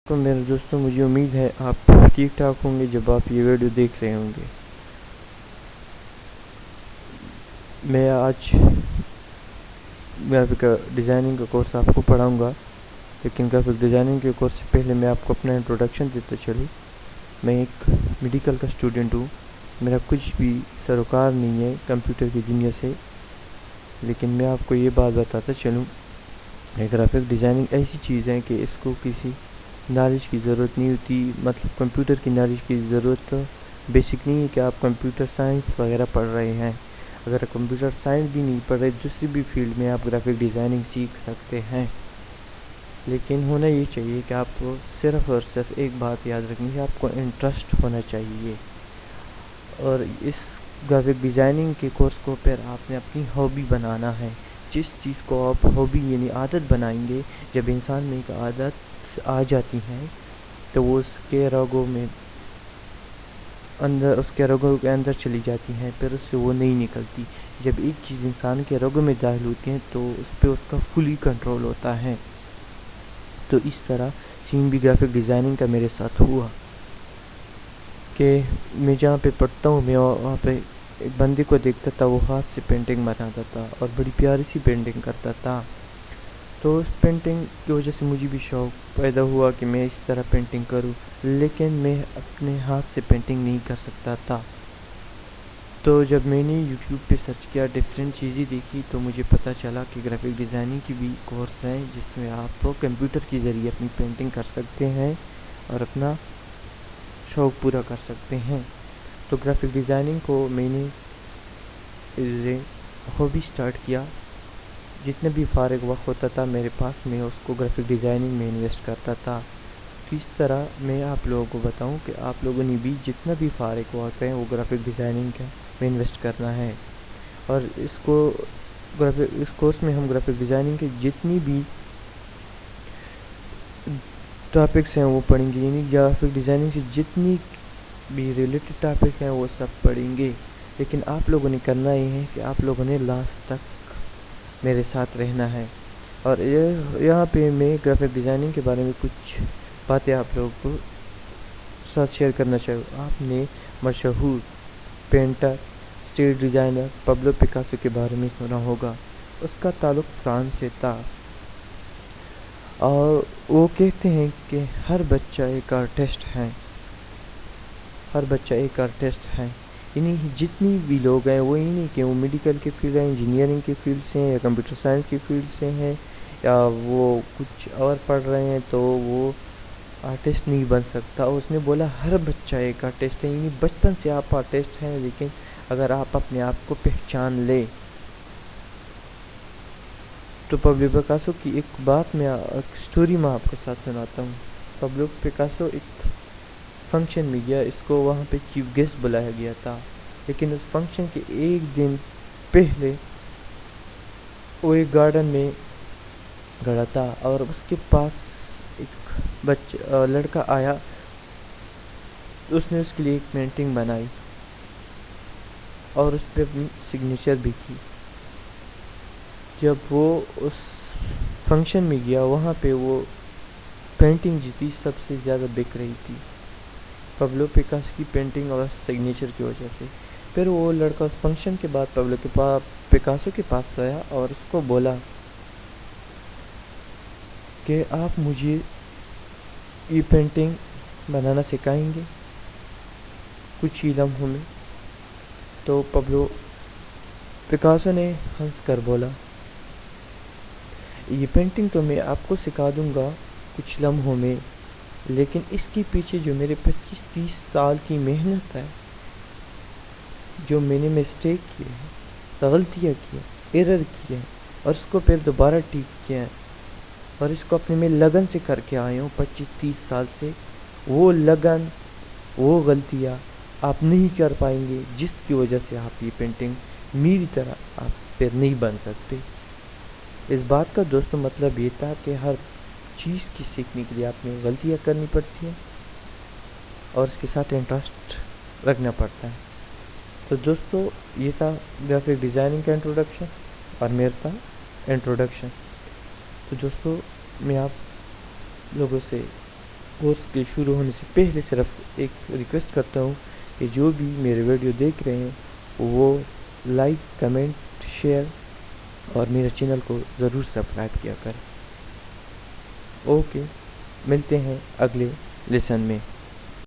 تو میرے دوستوں، مجھے امید ہے آپ ٹھیک ٹھاک ہوں گے جب آپ یہ ویڈیو دیکھ رہے ہوں گے۔ میں آج گرافک ڈیزائننگ کا کورس آپ کو پڑھاؤں گا، لیکن گرافک ڈیزائننگ کے کورس سے پہلے میں آپ کو اپنا انٹروڈکشن دیتا چلوں۔ میں ایک میڈیکل کا اسٹوڈنٹ ہوں، میرا کچھ بھی سروکار نہیں ہے کمپیوٹر کی دنیا سے، لیکن میں آپ کو یہ بات بتاتا چلوں کہ گرافک ڈیزائننگ ایسی چیز ہے کہ اس کو کسی نالج کی ضرورت نہیں ہوتی، مطلب کمپیوٹر کی نالج کی ضرورت بیسک نہیں ہے کہ آپ کمپیوٹر سائنس وغیرہ پڑھ رہے ہیں۔ اگر کمپیوٹر سائنس بھی نہیں پڑھ رہے، دوسری بھی فیلڈ میں آپ گرافک ڈیزائننگ سیکھ سکتے ہیں، لیکن ہونا یہ چاہیے کہ آپ کو صرف اور صرف ایک بات یاد رکھنی ہے، آپ کو انٹرسٹ ہونا چاہیے۔ اور اس گرافک ڈیزائننگ کے کورس کو پھر آپ نے اپنی ہابی بنانا ہے۔ جس چیز کو آپ ہابی یعنی عادت بنائیں گے، جب انسان میں ایک عادت آ جاتی ہے تو وہ اس کے رگوں کے اندر چلی جاتی ہیں، پھر اس سے وہ نہیں نکلتی۔ جب ایک چیز انسان کے رگوں میں داخل ہوتی ہے تو اس پہ اس کا فلی کنٹرول ہوتا ہے۔ تو اس طرح سین بھی گرافک ڈیزائننگ کا میرے ساتھ ہوا کہ میں جہاں پہ پڑھتا ہوں، میں وہاں پہ ایک بندے کو دیکھتا تھا، وہ ہاتھ سے پینٹنگ بناتا تھا اور بڑی پیاری سی پینٹنگ کرتا تھا۔ تو اس پینٹنگ کی وجہ سے مجھے بھی شوق پیدا ہوا کہ میں اس طرح پینٹنگ کروں، لیکن میں اپنے ہاتھ سے پینٹنگ نہیں کر سکتا تھا۔ تو جب میں نے یوٹیوب پہ سرچ کیا، ڈیفرنٹ چیزیں دیکھی، تو مجھے پتہ چلا کہ گرافک ڈیزائننگ کی بھی کورس ہیں جس میں آپ کمپیوٹر کے ذریعے اپنی پینٹنگ کر سکتے ہیں اور اپنا شوق پورا کر سکتے ہیں۔ تو گرافک ڈیزائننگ کو میں نے ہابی سٹارٹ کیا۔ جتنا بھی فارغ وقت ہوتا تھا میرے پاس، میں اس کو گرافک ڈیزائننگ میں انویسٹ کرتا تھا۔ تو اس طرح میں آپ لوگوں کو بتاؤں کہ آپ لوگوں نے بھی جتنا بھی فارغ وقت ہے وہ گرافک ڈیزائننگ کا میں انویسٹ کرنا ہے۔ اور اس کورس میں ہم گرافک ڈیزائننگ کے جتنی بھی ٹاپکس ہیں وہ پڑھیں گے، یعنی گرافک ڈیزائننگ سے جتنی بھی ریلیٹڈ ٹاپک ہیں وہ سب پڑھیں گے، لیکن آپ لوگوں نے کرنا یہ ہے کہ آپ لوگوں نے لاسٹ تک میرے ساتھ رہنا ہے۔ اور یہاں پہ میں گرافک ڈیزائننگ کے بارے میں کچھ باتیں آپ لوگوں کو ساتھ شیئر کرنا چاہوں۔ آپ نے مشہور painter, street designer Pablo Picasso کے بارے میں سنا ہوگا۔ اس کا تعلق فرانس سے تھا، اور وہ کہتے ہیں کہ ہر بچہ ایک آرٹسٹ ہے، ہر بچہ ایک آرٹسٹ ہے۔ یعنی جتنی بھی لوگ ہیں، وہ یہ نہیں کہ وہ میڈیکل کے فیلڈ ہیں، انجینئرنگ کے فیلڈ سے ہیں، یا کمپیوٹر سائنس کے فیلڈ سے ہیں، یا وہ کچھ اور پڑھ رہے ہیں تو وہ آرٹسٹ نہیں بن سکتا۔ اس نے بولا ہر بچہ ایک آرٹسٹ ہے، یعنی بچپن سے آپ آرٹسٹ ہیں، لیکن اگر آپ اپنے آپ کو پہچان لیں تو پبلو پکاسو کی ایک بات میں ایک سٹوری میں آپ کے ساتھ سناتا ہوں۔ پبلو پکاسو ایک فنکشن میں گیا، اس کو وہاں پہ چیف گیسٹ بلایا گیا تھا، لیکن اس فنکشن کے ایک دن پہلے وہ ایک گارڈن میں گڑا تھا، اور اس کے پاس ایک لڑکا آیا، اس نے اس کے لیے ایک پینٹنگ بنائی اور اس پہ اپنی سگنیچر بھی کی۔ جب وہ اس فنکشن میں گیا، وہاں پہ وہ پینٹنگ جو تھی سب سے زیادہ بک رہی تھی، پبلو پکاسو کی پینٹنگ اور سگنیچر کی وجہ سے۔ پھر وہ لڑکا اس فنکشن کے بعد پبلو پکاسو کے پاس آیا اور اس کو بولا کہ آپ مجھے یہ پینٹنگ بنانا سکھائیں گے کچھ ہی لمحوں میں؟ تو پبلو پکاسو نے ہنس کر بولا، یہ پینٹنگ تو میں آپ کو سکھا دوں گا کچھ لمحوں میں، لیکن اس کے پیچھے جو میرے 25-30 سال کی محنت ہے، جو میں نے مسٹیک کیے ہیں، غلطیاں کی ہیں، ایرر کیے ہیں، اور اس کو پھر دوبارہ ٹھیک کیا ہے، اور اس کو اپنے میں لگن سے کر کے آئے ہوں 25-30 سال سے، وہ لگن، وہ غلطیاں آپ نہیں کر پائیں گے، جس کی وجہ سے آپ یہ پینٹنگ میری طرح آپ پھر نہیں بن سکتے۔ اس بات کا دوستوں مطلب یہ تھا کہ ہر چیز کی سیکھنے کے لیے آپ نے غلطیاں کرنی پڑتی ہیں اور اس کے ساتھ انٹرسٹ رکھنا پڑتا ہے۔ تو دوستو، یہ تھا گرافک ڈیزائننگ کا انٹروڈکشن اور میرا تھا انٹروڈکشن۔ تو دوستو، میں آپ لوگوں سے کورس کے شروع ہونے سے پہلے صرف ایک ریکویسٹ کرتا ہوں کہ جو بھی میرے ویڈیو دیکھ رہے ہیں وہ لائک، کمنٹ، شیئر اور میرے چینل کو ضرور سبسکرائب کیا کریں۔ اوکے، ملتے ہیں اگلے لیسن میں۔